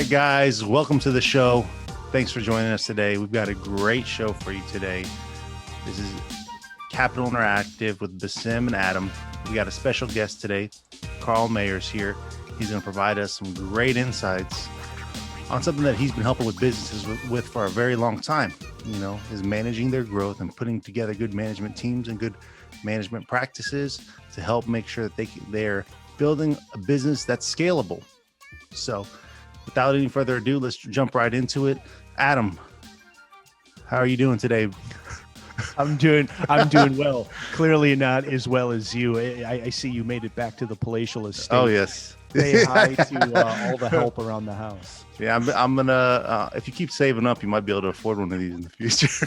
right, guys, welcome to the show. Thanks for joining us today. We've got a great show for you today. This is Capital Interactive with Besim and Adam. We got a special guest today. Karl Maier's here. He's going to provide us some great insights on something that he's been helping with businesses with for a very long time. You know, is managing their growth and putting together good management teams and good management practices to help make sure that they're building a business that's scalable. So without any further ado, let's jump right into it. Adam, how are you doing today? I'm doing well. Clearly not as well as you. I see you made it back to the palatial estate. Oh, yes. Say hi to all the help around the house. Yeah, I'm gonna. If you keep saving up, you might be able to afford one of these in the future.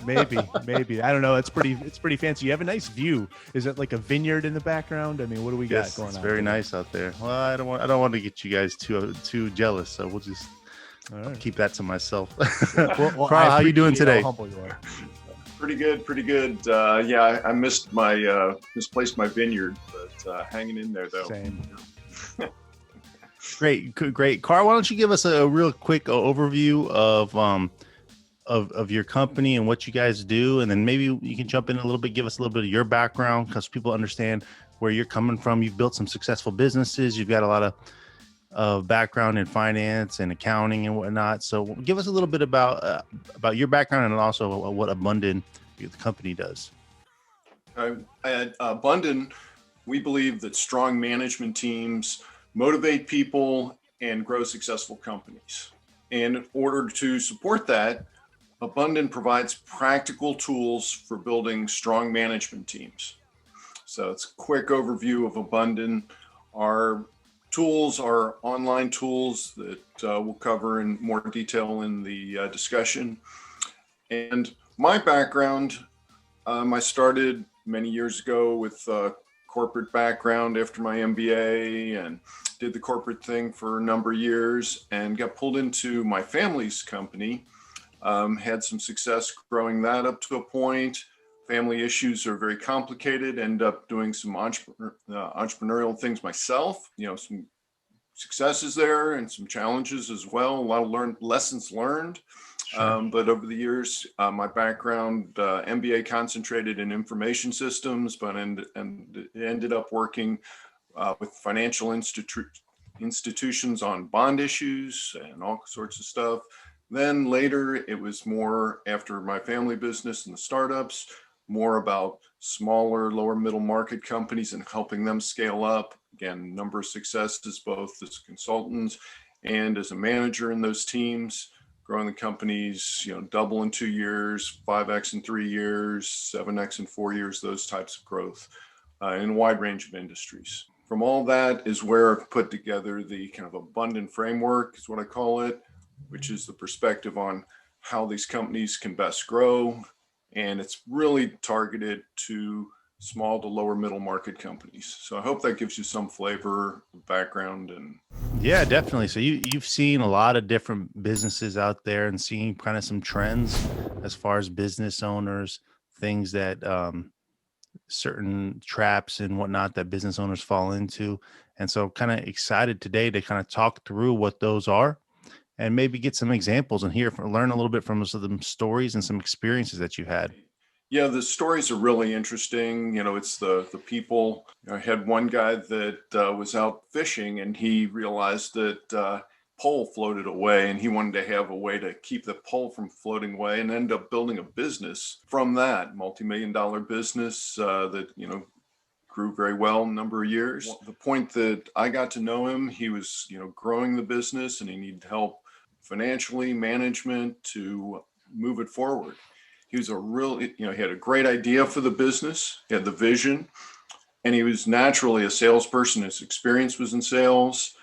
maybe. I don't know. It's pretty fancy. You have a nice view. Is it like a vineyard in the background? I mean, what do we got going on? It's very nice out there. Well, I don't want to get you guys too jealous, so we'll just keep that to myself. Well, Karl, how you doing today? How humble you are. Pretty good. Yeah, I misplaced my vineyard, but hanging in there though. Same. Great. Karl, why don't you give us a real quick overview of your company and what you guys do, and then maybe you can jump in a little bit, give us a little bit of your background, because people understand where you're coming from. You've built some successful businesses. You've got a lot of background in finance and accounting and whatnot. So give us a little bit about your background and also what Abunden, the company, does. At Abunden, we believe that strong management teams motivate people and grow successful companies. And in order to support that, Abunden provides practical tools for building strong management teams. So it's a quick overview of Abunden. Our tools are online tools that we'll cover in more detail in the discussion. And my background, I started many years ago with a corporate background after my MBA, and did the corporate thing for a number of years and got pulled into my family's company. Had some success growing that up to a point. Family issues are very complicated. End up doing some entrepreneurial things myself. You know, some successes there and some challenges as well. A lot of lessons learned. Sure. But over the years, my background, MBA concentrated in information systems, but ended up working with financial institutions on bond issues and all sorts of stuff. Then later, it was more after my family business and the startups, more about smaller, lower middle market companies and helping them scale up. Again, number of successes, both as consultants and as a manager in those teams, growing the companies, double in 2 years, 5X in 3 years, 7X in 4 years, those types of growth in a wide range of industries. From all that is where I've put together the kind of Abunden framework, is what I call it, which is the perspective on how these companies can best grow. And it's really targeted to small to lower middle market companies. So I hope that gives you some flavor, background. And Yeah, definitely. So you've seen a lot of different businesses out there and seen kind of some trends as far as business owners, things that certain traps and whatnot that business owners fall into. And so kind of excited today to kind of talk through what those are and maybe get some examples and learn a little bit from some stories and some experiences that you had. Yeah, the stories are really interesting. It's the people. I had one guy that was out fishing, and he realized that pole floated away, and he wanted to have a way to keep the pole from floating away, and ended up building a business from that, multi-million-dollar business that grew very well in a number of years. The point that I got to know him, he was growing the business, and he needed help financially, management, to move it forward. He was he had a great idea for the business. He had the vision, and he was naturally a salesperson. His experience was in sales,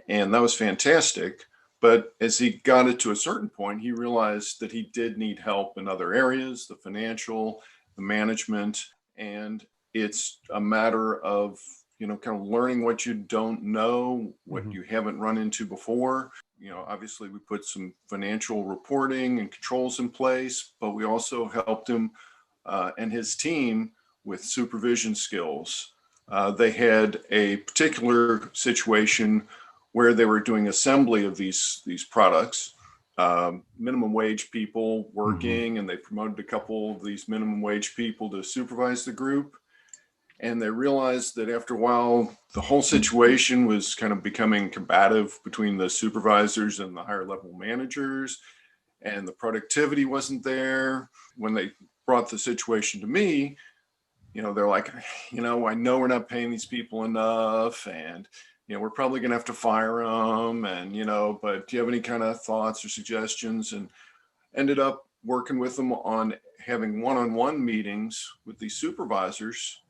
and that was fantastic. But as he got it to a certain point, he realized that he did need help in other areas, the financial, the management, and it's a matter of, kind of learning what you don't know, what you haven't run into before. Obviously we put some financial reporting and controls in place, but we also helped him and his team with supervision skills. They had a particular situation where they were doing assembly of these products, minimum wage people working, and they promoted a couple of these minimum wage people to supervise the group. And they realized that after a while, the whole situation was kind of becoming combative between the supervisors and the higher level managers, and the productivity wasn't there. When they brought the situation to me, they're like, I know we're not paying these people enough, and we're probably going to have to fire them, and but do you have any kind of thoughts or suggestions? And ended up working with them on having one-on-one meetings with these supervisors.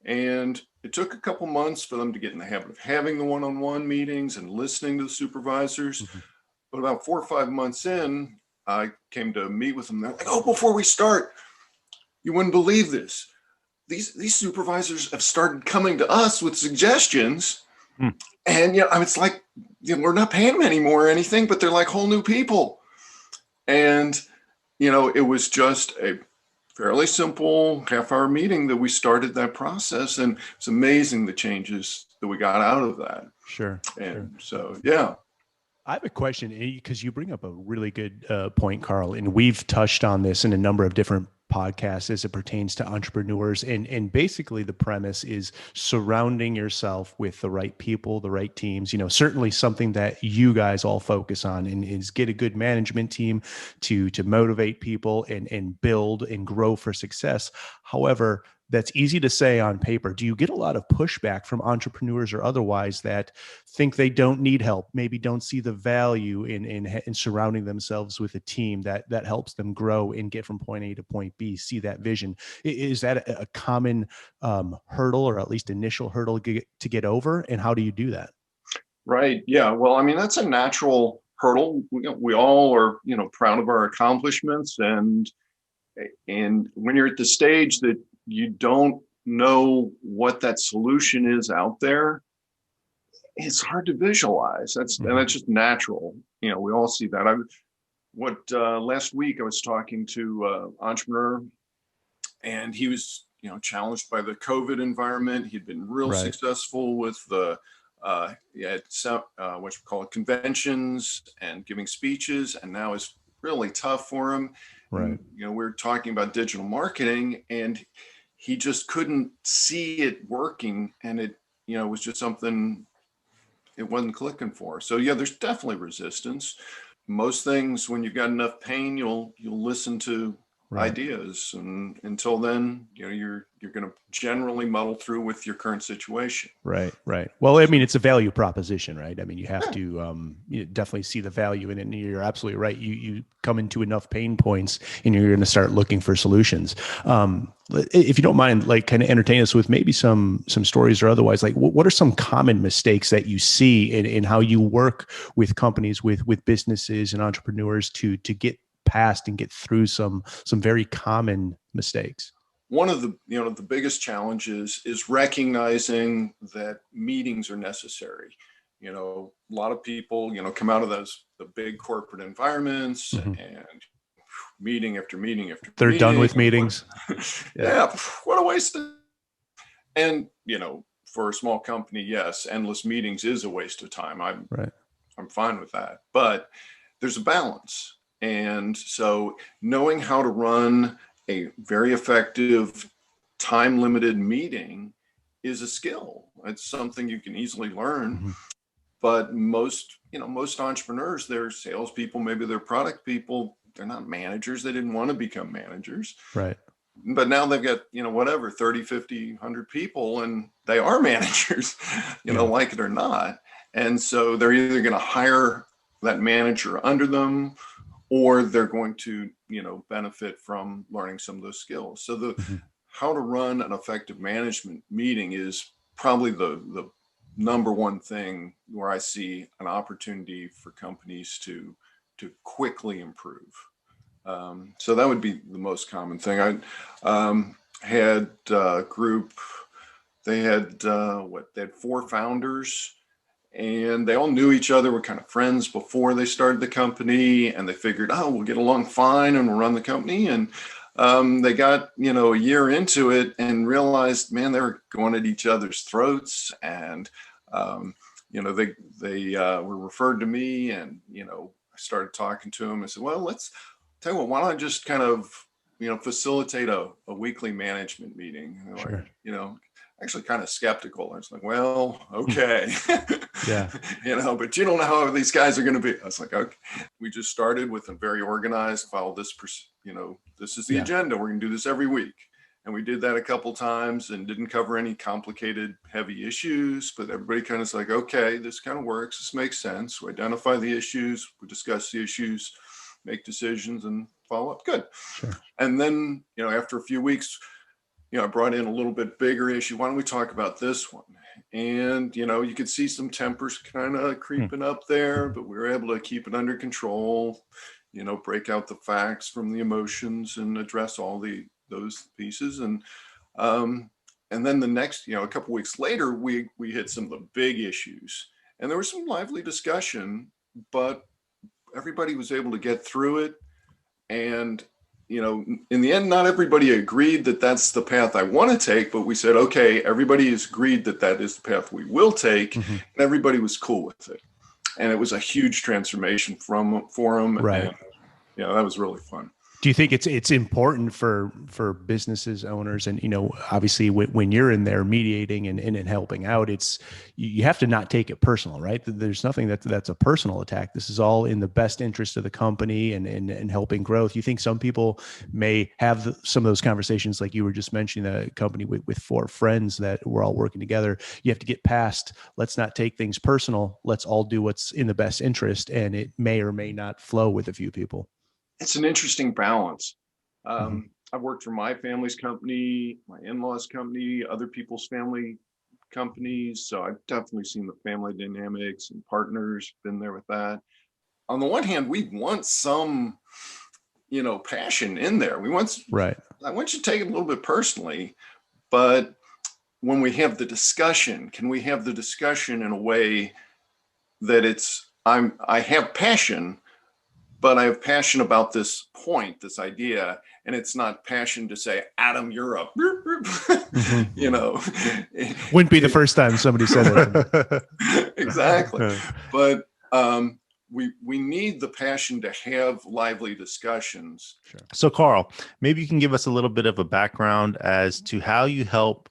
And it took a couple months for them to get in the habit of having the one-on-one meetings and listening to the supervisors. But about 4 or 5 months in, I came to meet with them. They're like, "Oh, before we start, you wouldn't believe this. These supervisors have started coming to us with suggestions." And it's like, we're not paying them anymore or anything, but they're like whole new people. And it was just a fairly simple half-hour meeting that we started that process, and it's amazing the changes that we got out of that. Sure. And so, yeah. I have a question, because you bring up a really good point, Karl, and we've touched on this in a number of different podcasts as it pertains to entrepreneurs. And basically the premise is surrounding yourself with the right people, the right teams, certainly something that you guys all focus on, and is get a good management team to motivate people and build and grow for success. However, that's easy to say on paper. Do you get a lot of pushback from entrepreneurs or otherwise that think they don't need help, maybe don't see the value in surrounding themselves with a team that helps them grow and get from point A to point B, see that vision? Is that a common hurdle, or at least initial hurdle to get over? And how do you do that? Right. Yeah. Well, that's a natural hurdle. We all are, proud of our accomplishments. And when you're at the stage that you don't know what that solution is out there, it's hard to visualize. And that's just natural. We all see that. Last week I was talking to an entrepreneur, and he was, challenged by the COVID environment. He'd been real successful with the what you call it, conventions and giving speeches, and now it's really tough for him. Right. And, we're talking about digital marketing, and he just couldn't see it working, and it was just something it wasn't clicking for. So yeah, there's definitely resistance. Most things, when you've got enough pain, you'll listen to ideas, and until then, you're going to generally muddle through with your current situation. Right. Well, it's a value proposition, right? You have to you definitely see the value in it, and you're absolutely right. You come into enough pain points, and you're going to start looking for solutions. If you don't mind, kind of entertain us with maybe some stories or otherwise, what are some common mistakes that you see in how you work with companies, with businesses and entrepreneurs to get past and get through some very common mistakes? One of the biggest challenges is recognizing that meetings are necessary. A lot of people, come out of the big corporate environments, and meeting after meeting after they're done with meetings. Yeah, what a waste of. And for a small company, yes, endless meetings is a waste of time. I'm fine with that, but there's a balance. And so knowing how to run a very effective time-limited meeting is a skill. It's something you can easily learn. But most entrepreneurs, they're salespeople, maybe they're product people. They're not managers. They didn't want to become managers. Right. But now they've got, 30, 50, 100 people, and they are managers, like it or not. And so they're either going to hire that manager under them, or they're going to, benefit from learning some of those skills. So how to run an effective management meeting is probably the number one thing where I see an opportunity for companies to quickly improve. So that would be the most common thing. I had a group, they had 4 founders, and they all knew each other, were kind of friends before they started the company, and they figured, we'll get along fine and we'll run the company. And they got, a year into it and realized, man, they were going at each other's throats, and they were referred to me, and, I started talking to them. I said, well, let's tell you what, why don't I just kind of, facilitate a weekly management meeting? And they're Sure. like, actually kind of skeptical. I was like, well, okay. Yeah. But you don't know how these guys are going to be. I was like, okay. We just started with a very organized, follow this, this is the agenda. We're going to do this every week. And we did that a couple times and didn't cover any complicated, heavy issues, but everybody kind of is like, okay, this kind of works. This makes sense. We identify the issues, we discuss the issues, make decisions, and follow up. Good. Sure. And then, after a few weeks, I brought in a little bit bigger issue. Why don't we talk about this one? And, you could see some tempers kind of creeping up there, but we were able to keep it under control, break out the facts from the emotions and address all those pieces. And then the next, a couple weeks later, we hit some of the big issues, and there was some lively discussion, but everybody was able to get through it. And, in the end, not everybody agreed that that's the path I want to take, but we said, okay, everybody has agreed that that is the path we will take. Mm-hmm. And everybody was cool with it. And it was a huge transformation for them. Right. And, that was really fun. Do you think it's important for businesses, owners, and, obviously when you're in there mediating and helping out, you have to not take it personal, right? There's nothing that's a personal attack. This is all in the best interest of the company and helping growth. You think some people may have some of those conversations, like you were just mentioning, the company with 4 friends that we're all working together. You have to get past, let's not take things personal. Let's all do what's in the best interest. And it may or may not flow with a few people. It's an interesting balance. I've worked for my family's company, my in-laws' company, other people's family companies. So I've definitely seen the family dynamics and partners, been there with that. On the one hand, we want some, passion in there. I want you to take it a little bit personally, but when we have the discussion, can we have the discussion in a way that I have passion, but I have passion about this point, this idea, and it's not passion to say, Adam, you're up. Mm-hmm. Wouldn't be the first time somebody said that. Exactly. But we need the passion to have lively discussions. Sure. So, Karl, maybe you can give us a little bit of a background as to how you help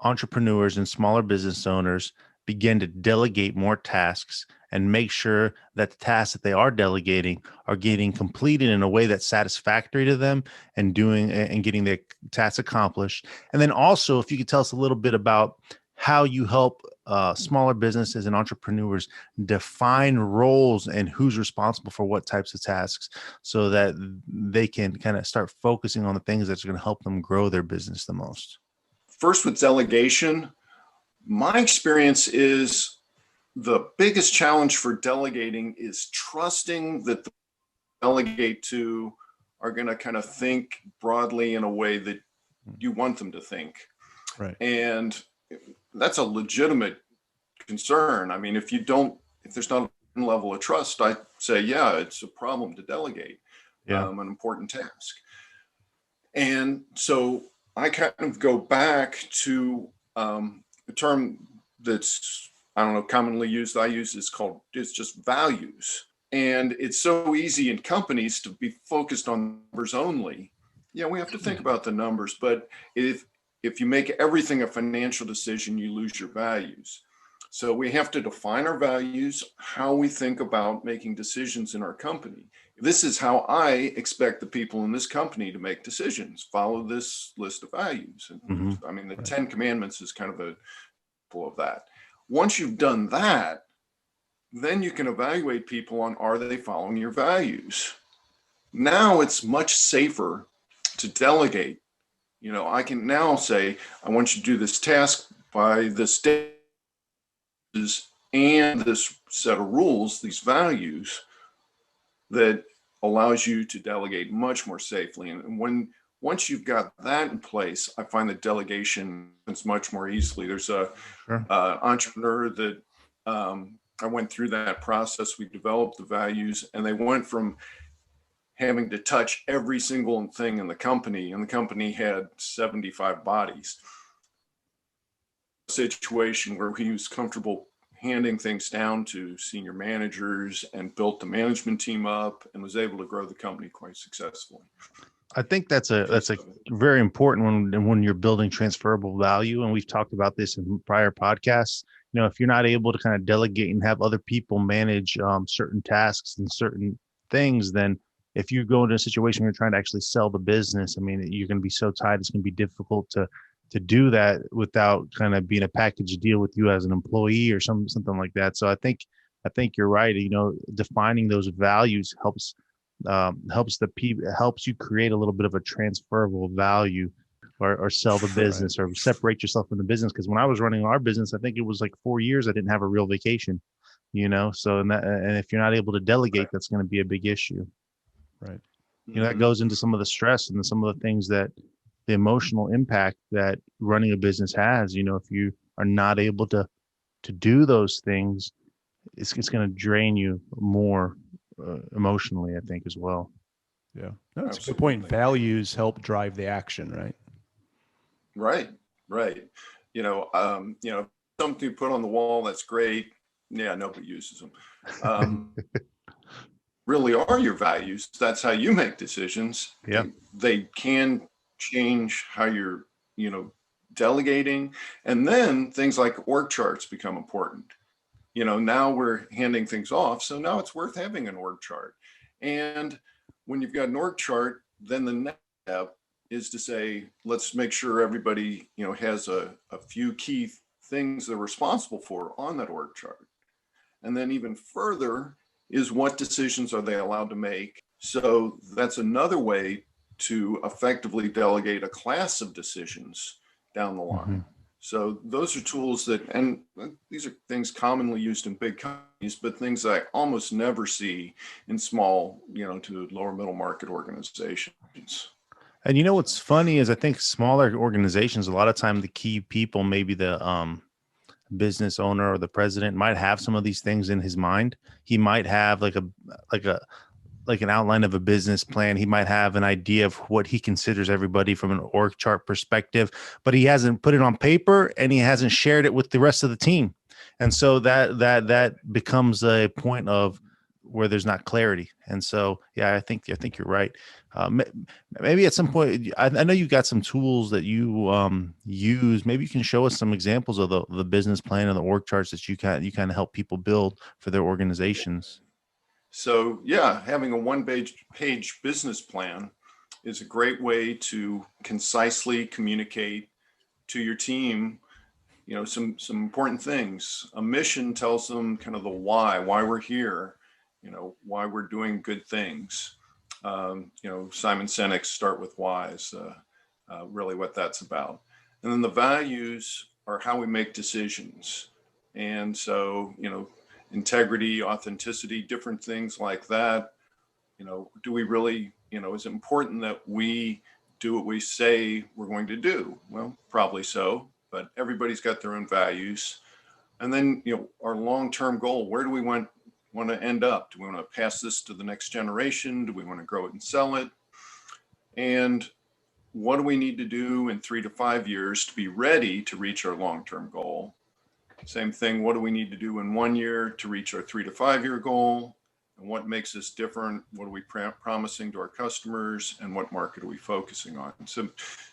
entrepreneurs and smaller business owners begin to delegate more tasks and make sure that the tasks that they are delegating are getting completed in a way that's satisfactory to them and getting their tasks accomplished. And then also, if you could tell us a little bit about how you help smaller businesses and entrepreneurs define roles and who's responsible for what types of tasks, so that they can kind of start focusing on the things that's going to help them grow their business the most. First, with delegation, my experience is the biggest challenge for delegating is trusting that the delegate to are going to kind of think broadly in a way that you want them to think. Right. And that's a legitimate concern. I mean, if there's not a level of trust, I say, yeah, it's a problem to delegate an important task. And so I kind of go back to a term that's, I don't know, commonly used, it's just values. And it's so easy in companies to be focused on numbers only. Yeah, we have to think about the numbers, but if you make everything a financial decision, you lose your values. So we have to define our values, how we think about making decisions in our company. This is how I expect the people in this company to make decisions. Follow this list of values. And I mean, the 10 Commandments is kind of a example of that. Once you've done that, then you can evaluate people on, are they following your values? Now it's much safer to delegate. I can now say, I want you to do this task by this day and this set of rules, these values, that allows you to delegate much more safely. And once you've got that in place, I find that delegation is much more easily. There's a entrepreneur that I went through that process. We developed the values, and they went from having to touch every single thing in the company, and the company had 75 bodies. A situation where he was comfortable handing things down to senior managers and built the management team up and was able to grow the company quite successfully. I think that's a very important when you're building transferable value. And we've talked about this in prior podcasts. If you're not able to kind of delegate and have other people manage certain tasks and certain things, then if you go into a situation where you're trying to actually sell the business, I mean, you're going to be so tight, it's going to be difficult to do that without kind of being a package deal with you as an employee or something like that. So I think you're right. Defining those values helps you create a little bit of a transferable value, or sell the business, or separate yourself from the business. Because when I was running our business, I think it was like 4 years I didn't have a real vacation. So and if you're not able to delegate, that's going to be a big issue. Right. That goes into some of the stress and some of the things that the emotional impact that running a business has. If you are not able to do those things, it's going to drain you more emotionally, I think, as well. Yeah, no, that's a good point. Values help drive the action, right? Right. Something you put on the wall, that's great. Yeah, nobody uses them. Really are your values. That's how you make decisions. Yeah. They can change how you're, delegating. And then things like org charts become important. Now we're handing things off. So now it's worth having an org chart. And when you've got an org chart, then the next step is to say, let's make sure everybody, has a few key things they're responsible for on that org chart. And then even further is, what decisions are they allowed to make? So that's another way to effectively delegate a class of decisions down the line. Mm-hmm. So those are tools and these are things commonly used in big companies, but things that I almost never see in small, to lower middle market organizations. And what's funny is, I think smaller organizations, a lot of time the key people, maybe the business owner or the president, might have some of these things in his mind. He might have like an outline of a business plan. He might have an idea of what he considers everybody from an org chart perspective, but he hasn't put it on paper and he hasn't shared it with the rest of the team. And so that becomes a point of where there's not clarity. And so, yeah, I think you're right. Maybe at some point, I know you got some tools that you use. Maybe you can show us some examples of the business plan and the org charts that you kind of help people build for their organizations. So yeah, having a one-page business plan is a great way to concisely communicate to your team, some important things. A mission tells them kind of the why we're here, why we're doing good things. Simon Sinek's Start with Why is really what that's about. And then the values are how we make decisions. And so, integrity, authenticity, different things like that. Do we really, is it important that we do what we say we're going to do? Well, probably so, but everybody's got their own values. And then, our long-term goal, where do we want to end up? Do we want to pass this to the next generation? Do we want to grow it and sell it? And what do we need to do in 3 to 5 years to be ready to reach our long-term goal? Same thing, what do we need to do in 1 year to reach our 3 to 5 year goal? And what makes us different? What are we promising to our customers? And what market are we focusing on? So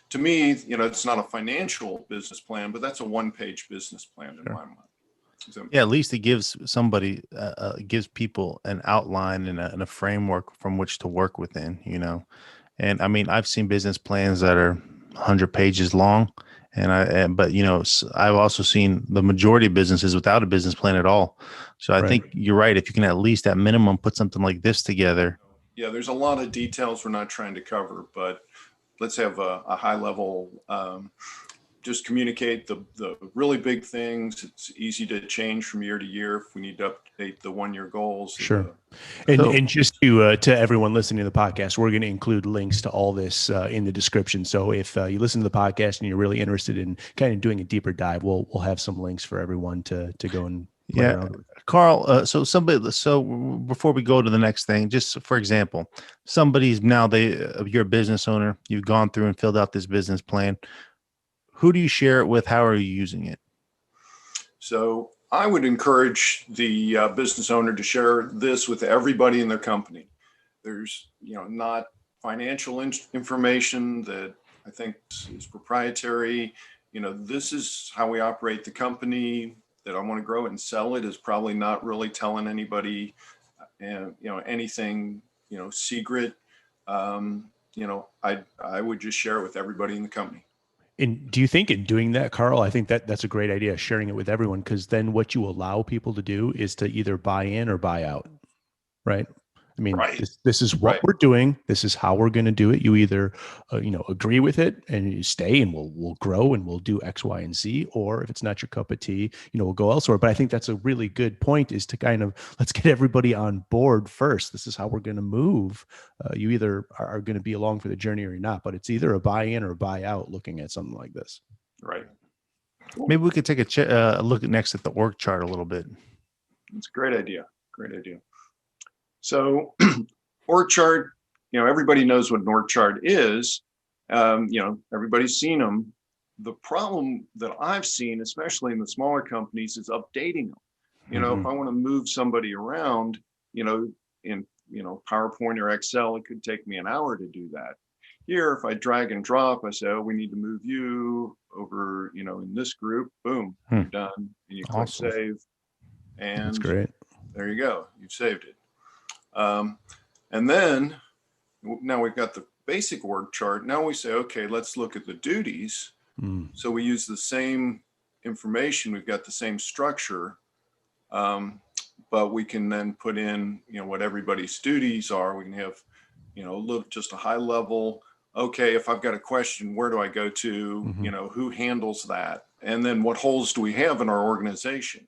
to me, it's not a financial business plan, but that's a one-page business plan in my mind. So, yeah, at least it gives somebody, gives people an outline and a framework from which to work within, And I mean, I've seen business plans that are 100 pages long. But I've also seen the majority of businesses without a business plan at all. So I think you're right. If you can at least at minimum put something like this together. Yeah, there's a lot of details we're not trying to cover, but let's have a high level, just communicate the really big things. It's easy to change from year to year if we need to update the 1 year goals. Sure. And just to everyone listening to the podcast, we're going to include links to all this in the description. So if you listen to the podcast and you're really interested in kind of doing a deeper dive, we'll have some links for everyone to go and play around with. Carl, so before we go to the next thing, just for example, somebody's now you're a business owner, you've gone through and filled out this business plan. Who do you share it with? How are you using it? So I would encourage the business owner to share this with everybody in their company. There's, not financial information that I think is proprietary. This is how we operate the company, that I want to grow it and sell it is probably not really telling anybody, anything, secret. I would just share it with everybody in the company. And do you think in doing that, Carl, I think that's a great idea, sharing it with everyone, because then what you allow people to do is to either buy in or buy out, right? I mean, Right. this is what Right. we're doing. This is how we're going to do it. You either, agree with it and you stay and we'll grow and we'll do X, Y, and Z. Or if it's not your cup of tea, we'll go elsewhere. But I think that's a really good point, is to kind of, let's get everybody on board first. This is how we're going to move. You either are going to be along for the journey or you're not, but it's either a buy in or a buy out looking at something like this. Right. Cool. Maybe we could take a look next at the org chart a little bit. It's a great idea. Great idea. So org chart, everybody knows what an org chart is. Everybody's seen them. The problem that I've seen, especially in the smaller companies, is updating them. If I want to move somebody around, in PowerPoint or Excel, it could take me an hour to do that. Here, if I drag and drop, I say, oh, we need to move you over, in this group, boom, you're done. And you click save. And that's great. There you go. You've saved it. And then now we've got the basic org chart. Now we say, okay, let's look at the duties. So we use the same information. We've got the same structure, but we can then put in, what everybody's duties are. We can have, just a high level. Okay, if I've got a question, where do I go to? Who handles that? And then what holes do we have in our organization?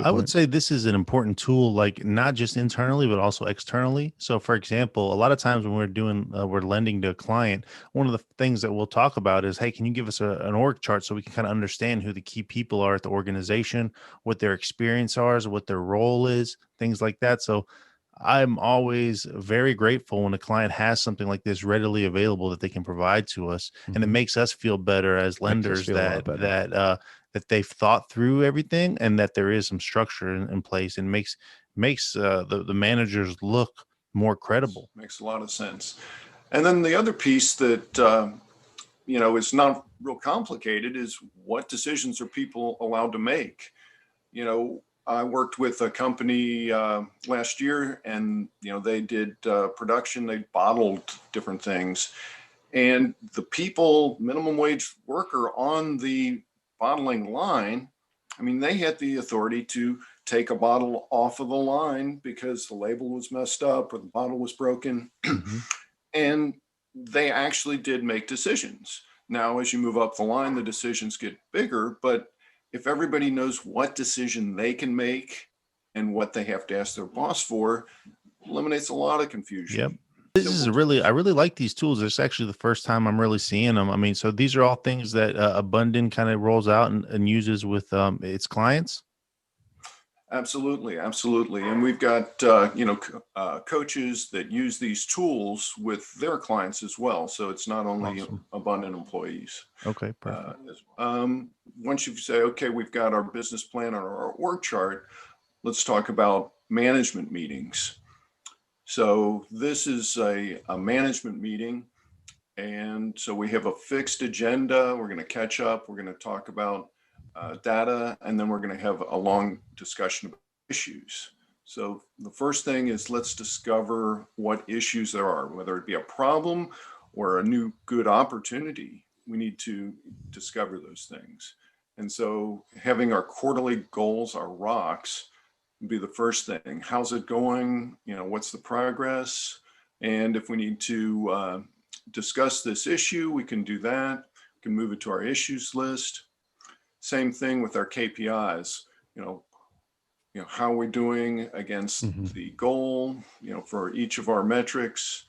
I would say this is an important tool, like not just internally, but also externally. So for example, a lot of times when we're lending to a client, one of the things that we'll talk about is, hey, can you give us an org chart so we can kind of understand who the key people are at the organization, what their experience are, what their role is, things like that. So I'm always very grateful when a client has something like this readily available that they can provide to us. And it makes us feel better as lenders that they've thought through everything and that there is some structure in place, and makes the managers look more credible. Makes a lot of sense. And then the other piece that, is not real complicated is, what decisions are people allowed to make? I worked with a company last year, and they did production. They bottled different things, and the people, minimum wage worker on the bottling line, they had the authority to take a bottle off of the line because the label was messed up or the bottle was broken, and they actually did make decisions. Now, as you move up the line, the decisions get bigger, but if everybody knows what decision they can make and what they have to ask their boss for, eliminates a lot of confusion. Yep. I really like these tools. It's actually the first time I'm really seeing them. So these are all things that Abunden kind of rolls out and uses with its clients. Absolutely. And we've got, coaches that use these tools with their clients as well. So it's not only Abunden employees. Okay, perfect. Once you say, okay, we've got our business plan or our org chart, let's talk about management meetings. So this is a management meeting. And so we have a fixed agenda. We're going to catch up. We're going to talk about data, and then we're going to have a long discussion about issues. So the first thing is, let's discover what issues there are, whether it be a problem or a new good opportunity. We need to discover those things. And so having our quarterly goals, our rocks, would be the first thing. How's it going? What's the progress? And if we need to discuss this issue, we can do that. We can move it to our issues list. Same thing with our KPIs. How are we doing against the goal, for each of our metrics,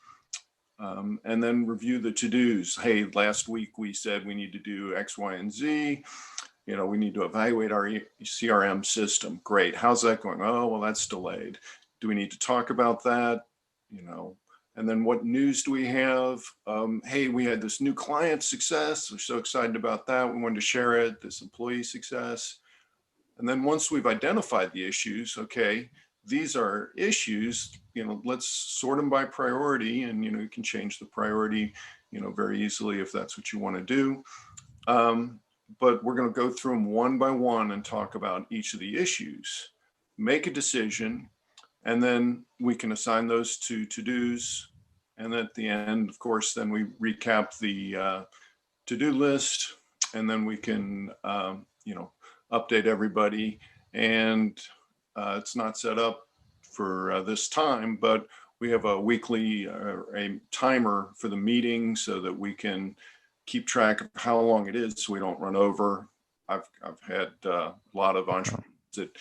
and then review the to-dos. Hey, last week we said we need to do X, Y, and Z. We need to evaluate our CRM system. Great. How's that going? Oh, well, that's delayed. Do we need to talk about that? And then what news do we have? Hey, we had this new client success. We're so excited about that. We wanted to share it, this employee success. And then once we've identified the issues, okay, these are issues, let's sort them by priority, and, you can change the priority, very easily if that's what you want to do. But we're going to go through them one by one and talk about each of the issues, make a decision, and then we can assign those to to-dos. And at the end, of course, then we recap the to-do list, and then we can, update everybody. And it's not set up for this time, but we have a weekly a timer for the meeting so that we can keep track of how long it is so we don't run over. I've had a lot of entrepreneurs that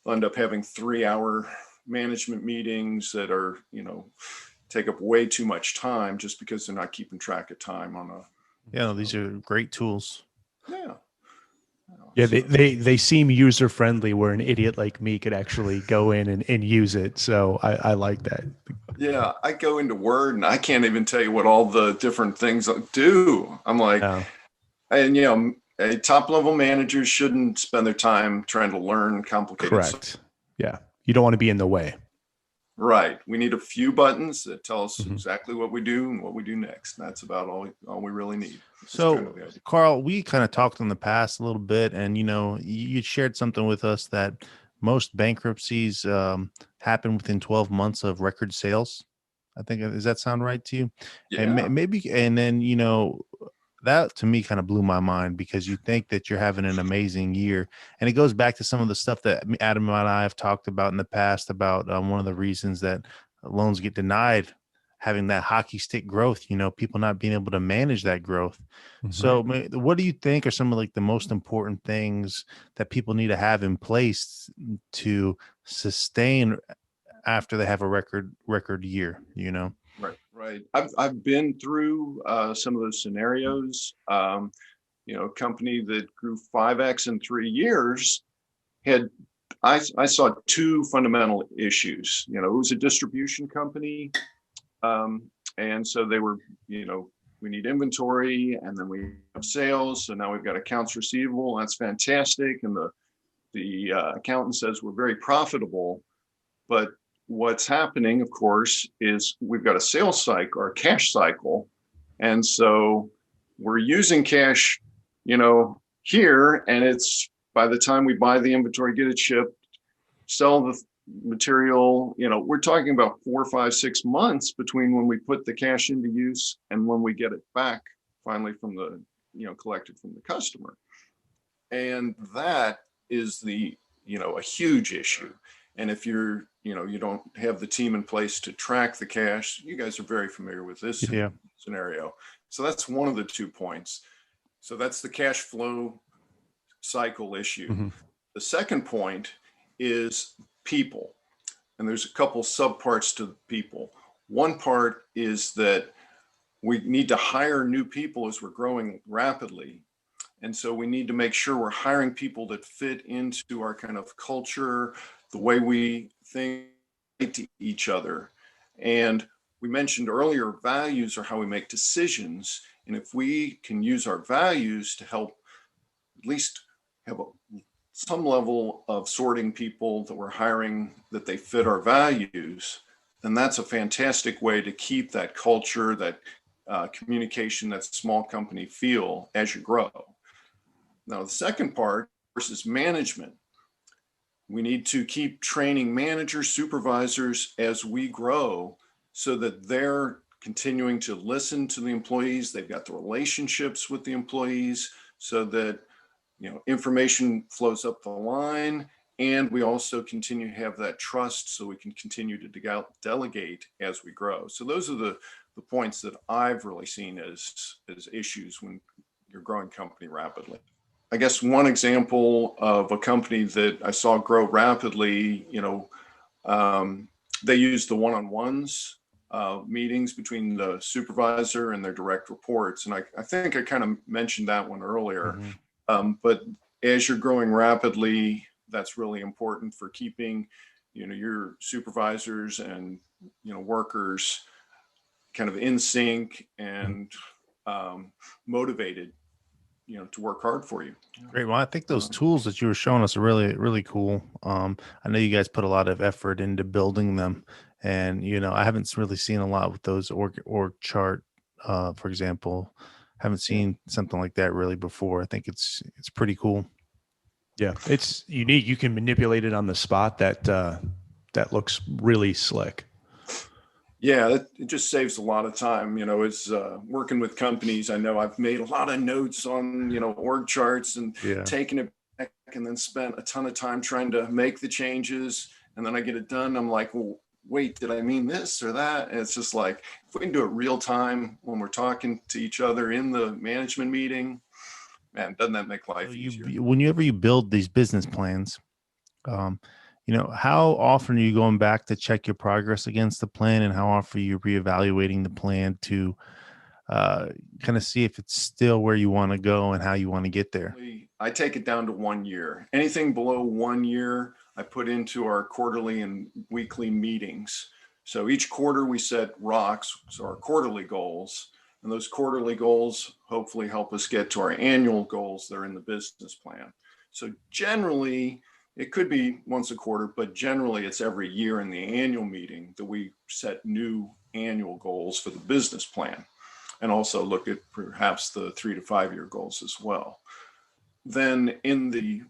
end up having 3-hour management meetings that are, take up way too much time just because they're not keeping track of time on a. Yeah, these are great tools. Yeah. Yeah, they seem user friendly where an idiot like me could actually go in and use it. So I like that. Yeah, I go into Word and I can't even tell you what all the different things do. I'm like, and top level managers shouldn't spend their time trying to learn complicated. Correct. Yeah, you don't want to be in the way. Right. We need a few buttons that tell us exactly what we do and what we do next. That's about all we really need. So, Karl, we kind of talked in the past a little bit, and you shared something with us that most bankruptcies happen within 12 months of record sales. I think, does that sound right to you? Yeah. And maybe, and then that to me kind of blew my mind, because you think that you're having an amazing year, and it goes back to some of the stuff that Adam and I have talked about in the past about one of the reasons that loans get denied, having that hockey stick growth, people not being able to manage that growth. So what do you think are some of the most important things that people need to have in place to sustain after they have a record year, Right. I've been through some of those scenarios. A company that grew 5x in 3 years I saw two fundamental issues. It was a distribution company. And so they were, we need inventory, and then we have sales. So now we've got accounts receivable. That's fantastic. And the accountant says we're very profitable, but what's happening, of course, is we've got a sales cycle or a cash cycle. And so we're using cash, here, and it's by the time we buy the inventory, get it shipped, sell the material, we're talking about 4, 5, 6 months between when we put the cash into use and when we get it back finally from the, collected from the customer. And that is a huge issue. And if you're, you don't have the team in place to track the cash, you guys are very familiar with this scenario. So that's one of the 2 points. So that's the cash flow cycle issue. The second point is people. And there's a couple subparts to people. One part is that we need to hire new people as we're growing rapidly. And so we need to make sure we're hiring people that fit into our kind of culture, the way we think to each other. And we mentioned earlier, values are how we make decisions. And if we can use our values to help at least have some level of sorting people that we're hiring, that they fit our values, then that's a fantastic way to keep that culture, that communication, that small company feel as you grow. Now, the second part is management. We need to keep training managers, supervisors as we grow so that they're continuing to listen to the employees. They've got the relationships with the employees so that information flows up the line, and we also continue to have that trust so we can continue to delegate as we grow. So those are the points that I've really seen as issues when you're growing company rapidly. I guess one example of a company that I saw grow rapidly, they use the one-on-ones meetings between the supervisor and their direct reports. And I think I kind of mentioned that one earlier. But as you're growing rapidly, that's really important for keeping, your supervisors and, workers kind of in sync and motivated to work hard for you. Great. Well, I think those tools that you were showing us are really, really cool. I know you guys put a lot of effort into building them, and I haven't really seen a lot with those org chart, for example. Haven't seen something like that really before. I think it's pretty cool. Yeah, it's unique. You can manipulate it on the spot. That looks really slick. Yeah, it just saves a lot of time. It's working with companies. I know I've made a lot of notes on, org charts and taken it back and then spent a ton of time trying to make the changes. And then I get it done. I'm like, well, wait, did I mean this or that? And it's just like, if we can do it real time when we're talking to each other in the management meeting, man, doesn't that make life easier? Whenever you build these business plans, how often are you going back to check your progress against the plan, and how often are you reevaluating the plan to kind of see if it's still where you want to go and how you want to get there? I take it down to 1 year. Anything below 1 year, I put into our quarterly and weekly meetings. So each quarter we set rocks, so our quarterly goals, and those quarterly goals hopefully help us get to our annual goals that are in the business plan. So generally, it could be once a quarter, but generally it's every year in the annual meeting that we set new annual goals for the business plan, and also look at perhaps the 3 to 5 year goals as well. Then in the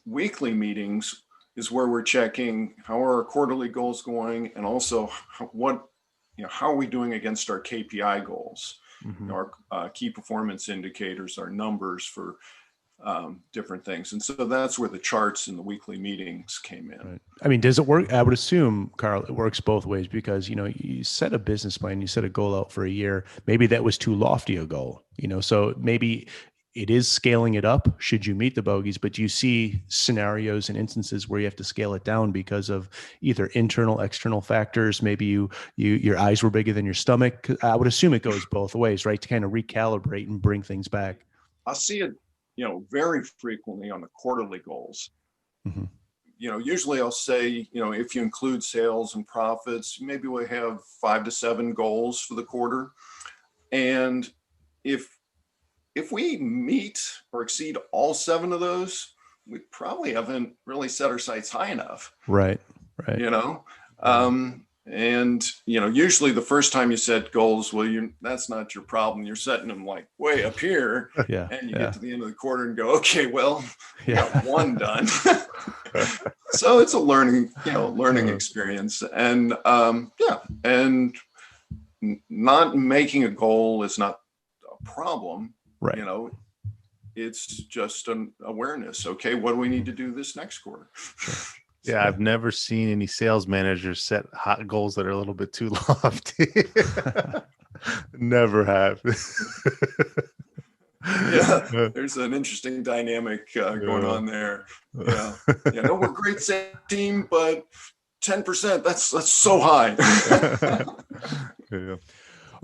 weekly meetings is where we're checking how are our quarterly goals going, and also how are we doing against our KPI goals, our key performance indicators, our numbers for different things. And so that's where the charts in the weekly meetings came in. Right. I mean, does it work? I would assume, Karl, it works both ways, because, you set a business plan, you set a goal out for a year. Maybe that was too lofty a goal, so maybe it is scaling it up should you meet the bogeys, but you see scenarios and instances where you have to scale it down because of either internal, external factors. Maybe your eyes were bigger than your stomach. I would assume it goes both ways, right? To kind of recalibrate and bring things back. I see it, very frequently on the quarterly goals. Mm-hmm. Usually I'll say, if you include sales and profits, maybe we have 5 to 7 goals for the quarter. And if we meet or exceed all 7 of those, we probably haven't really set our sights high enough. Right. And usually the first time you set goals, that's not your problem. You're setting them like way up here, and you get to the end of the quarter and go, okay, well, got 1 done. So it's a learning experience, and and not making a goal is not a problem. Right. It's just an awareness. Okay, what do we need to do this next quarter? Yeah, I've never seen any sales managers set hot goals that are a little bit too lofty. Never have. Yeah, there's an interesting dynamic going on there. Yeah, no, we're a great sales team, but 10%, that's so high. Yeah.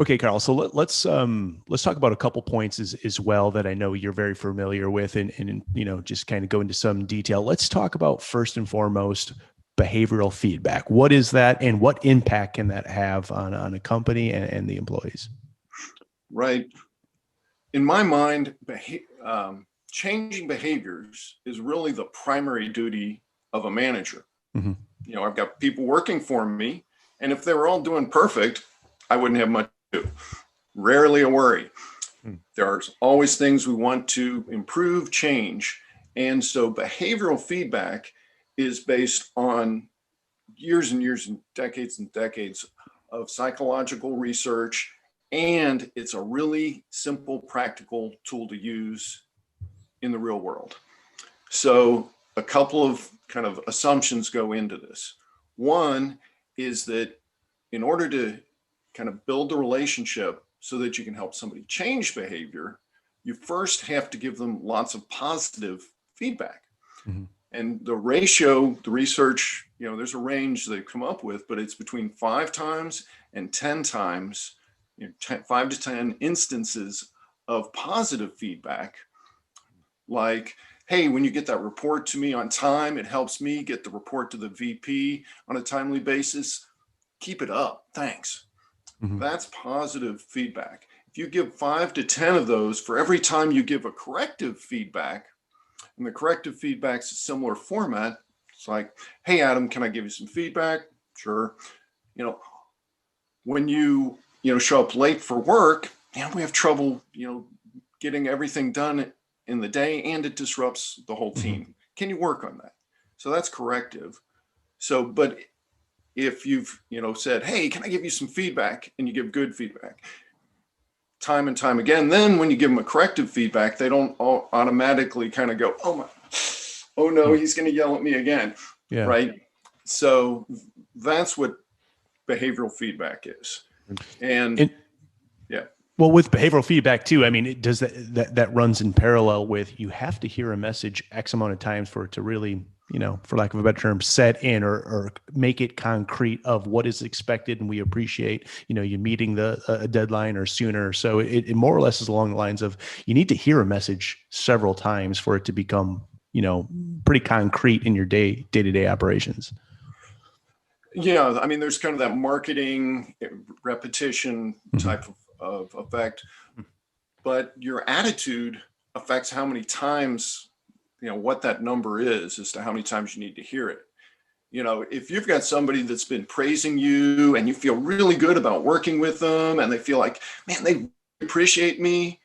Okay, Karl. So let's talk about a couple points as well that I know you're very familiar with, and just kind of go into some detail. Let's talk about, first and foremost, behavioral feedback. What is that, and what impact can that have on a company and the employees? Right. In my mind, changing behaviors is really the primary duty of a manager. Mm-hmm. I've got people working for me, and if they were all doing perfect, I wouldn't have much to do. Rarely a worry. There's always things we want to improve, change. And so behavioral feedback is based on years and years and decades of psychological research. And it's a really simple, practical tool to use in the real world. So a couple of kind of assumptions go into this. One is that in order to kind of build the relationship so that you can help somebody change behavior, you first have to give them lots of positive feedback. Mm-hmm. And the ratio, the research, there's a range they've come up with, but it's between 5 times and 10 times, 5 to 10 instances of positive feedback. Like, hey, when you get that report to me on time, it helps me get the report to the VP on a timely basis. Keep it up. Thanks. Mm-hmm. That's positive feedback. if you give 5 to 10 of those for every time you give a corrective feedback, and the corrective feedback's a similar format, it's like, hey, Adam, can I give you some feedback? Sure. When you show up late for work, we have trouble, getting everything done in the day, and it disrupts the whole team. Can you work on that? So that's corrective. So, but if you've, said, hey, can I give you some feedback? And you give good feedback time and time again, then when you give them a corrective feedback, they don't automatically kind of go, oh no, he's going to yell at me again. Yeah. Right. So that's what behavioral feedback is. And yeah. Well, with behavioral feedback too, I mean, it does that runs in parallel with, you have to hear a message X amount of times for it to really, for lack of a better term, set in or make it concrete of what is expected. And we appreciate, you meeting a deadline or sooner. So it more or less is along the lines of, you need to hear a message several times for it to become, pretty concrete in your day-to-day operations. Yeah. I mean, there's kind of that marketing repetition type of effect, but your attitude affects how many times, what that number is as to how many times you need to hear it. If you've got somebody that's been praising you and you feel really good about working with them and they feel like, man, they appreciate me.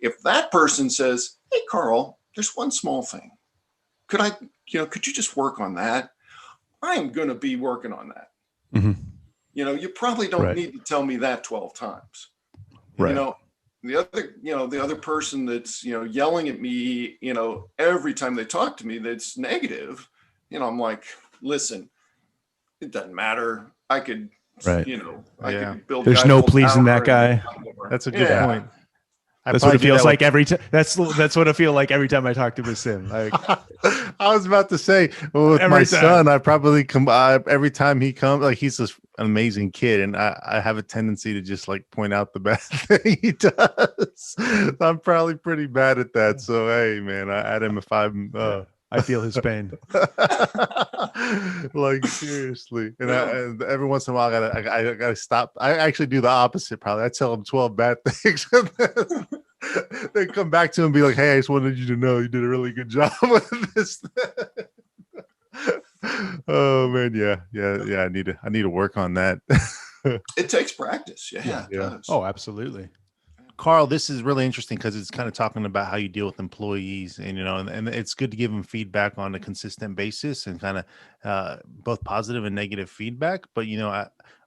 If that person says, hey, Karl, there's one small thing. Could you just work on that? I'm going to be working on that. You probably don't need to tell me that 12 times. Right. The other person that's, yelling at me, every time they talk to me, that's negative, I'm like, listen, it doesn't matter. I could, I could build. There's no pleasing that guy. That's a good point. That's what it feels like every time. That's what I feel like every time I talk to Besim. Like, I was about to say, with my son, I probably every time he comes, like, he's just an amazing kid, and I have a tendency to just like point out the bad thing he does. I'm probably pretty bad at that. So hey, man, I add him if I'm. I feel his pain. Like, seriously. And every once in a while, I gotta stop. I actually do the opposite. Probably I tell him 12 bad things. They come back to him and be like, hey, I just wanted you to know you did a really good job with this. Oh man, yeah. I need to work on that. It takes practice. Yeah. Oh, absolutely. Karl, this is really interesting because it's kind of talking about how you deal with employees, and and it's good to give them feedback on a consistent basis and kind of both positive and negative feedback. But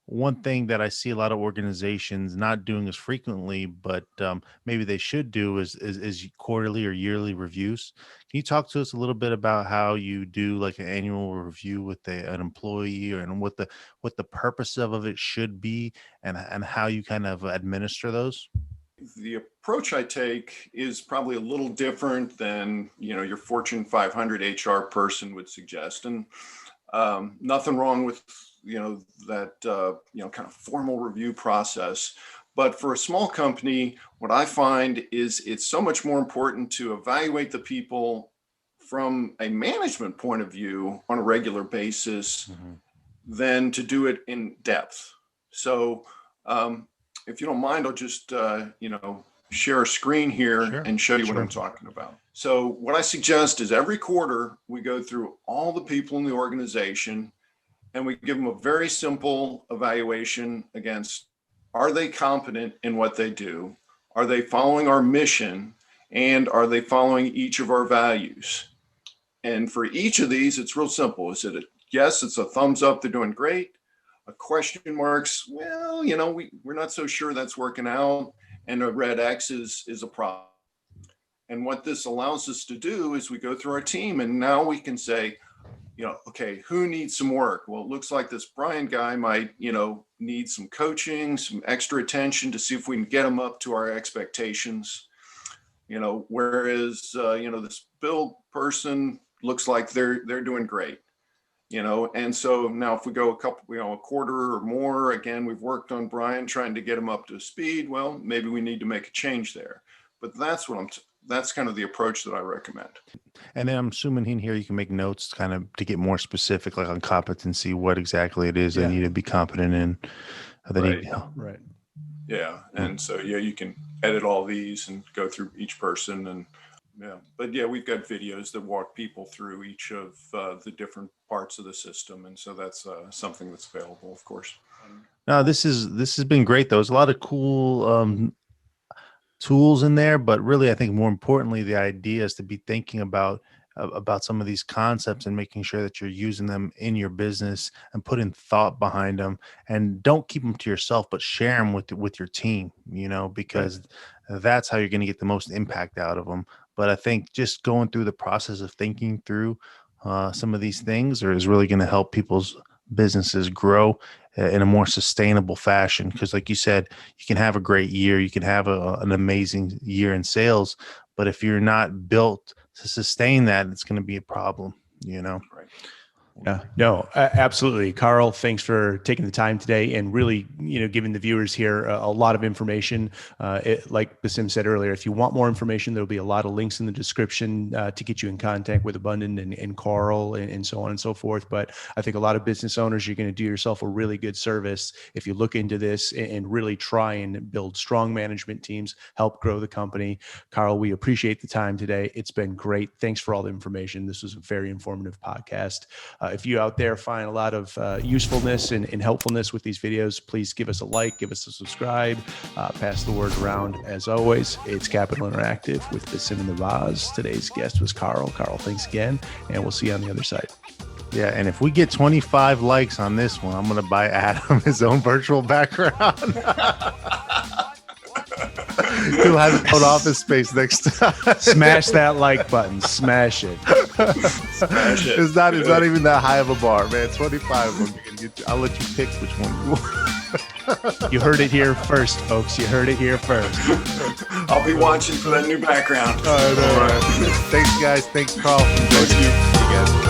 one thing that I see a lot of organizations not doing as frequently, but maybe they should do is quarterly or yearly reviews. Can you talk to us a little bit about how you do like an annual review with an employee, and what the purpose of it should be, and how you kind of administer those? The approach I take is probably a little different than, your Fortune 500 HR person would suggest. And nothing wrong with, that, kind of formal review process. But for a small company, what I find is it's so much more important to evaluate the people from a management point of view on a regular basis than to do it in depth. So, if you don't mind, I'll just, share a screen here and show you what I'm talking about. So what I suggest is every quarter we go through all the people in the organization and we give them a very simple evaluation against, are they competent in what they do? Are they following our mission? And are they following each of our values? And for each of these, it's real simple. Is it a yes, it's a thumbs up, they're doing great. A question marks, well, we're not so sure that's working out, and a red X is a problem. And what this allows us to do is we go through our team, and now we can say, okay, who needs some work? Well, it looks like this Brian guy might, need some coaching, some extra attention to see if we can get him up to our expectations. Whereas, this Bill person looks like they're doing great. And so now if we go a quarter or more, again, we've worked on Brian trying to get him up to speed. Well, maybe we need to make a change there, but that's kind of the approach that I recommend. And then I'm assuming in here you can make notes kind of to get more specific, like on competency, what exactly it is they need to be competent in. Right. Yeah. And so, yeah, you can edit all these and go through each person. And yeah, but yeah, we've got videos that walk people through each of the different parts of the system. And so that's something that's available, of course. No, this has been great though. There's a lot of cool tools in there, but really I think more importantly the idea is to be thinking about some of these concepts and making sure that you're using them in your business and putting thought behind them, and don't keep them to yourself but share them with your team, because that's how you're going to get the most impact out of them. But I think just going through the process of thinking through some of these things is really going to help people's businesses grow in a more sustainable fashion. Because like you said, you can have a great year, you can have an amazing year in sales, but if you're not built to sustain that, it's going to be a problem, Right. Yeah, no, absolutely. Karl, thanks for taking the time today and really, giving the viewers here a lot of information. Like Besim said earlier, if you want more information, there'll be a lot of links in the description to get you in contact with Abunden and Karl and so on and so forth. But I think a lot of business owners, you're going to do yourself a really good service if you look into this and really try and build strong management teams, help grow the company. Karl, we appreciate the time today. It's been great. Thanks for all the information. This was a very informative podcast. If you out there find a lot of usefulness and helpfulness with these videos, please give us a like, give us a subscribe, pass the word around. As always, it's Capital Interactive with Besim and the Vaz. Today's guest was Karl. Karl, thanks again, and we'll see you on the other side. Yeah, and if we get 25 likes on this one, I'm going to buy Adam his own virtual background. He'll have his own office space next time. Smash that like button. Smash it. Smash it. It's not even that high of a bar, man. 25 of them. I'll let you pick which one you want. You heard it here first, folks. You heard it here first. I'll be watching for that new background. All right. Thanks, guys. Thanks, Karl. Thank you. See you guys.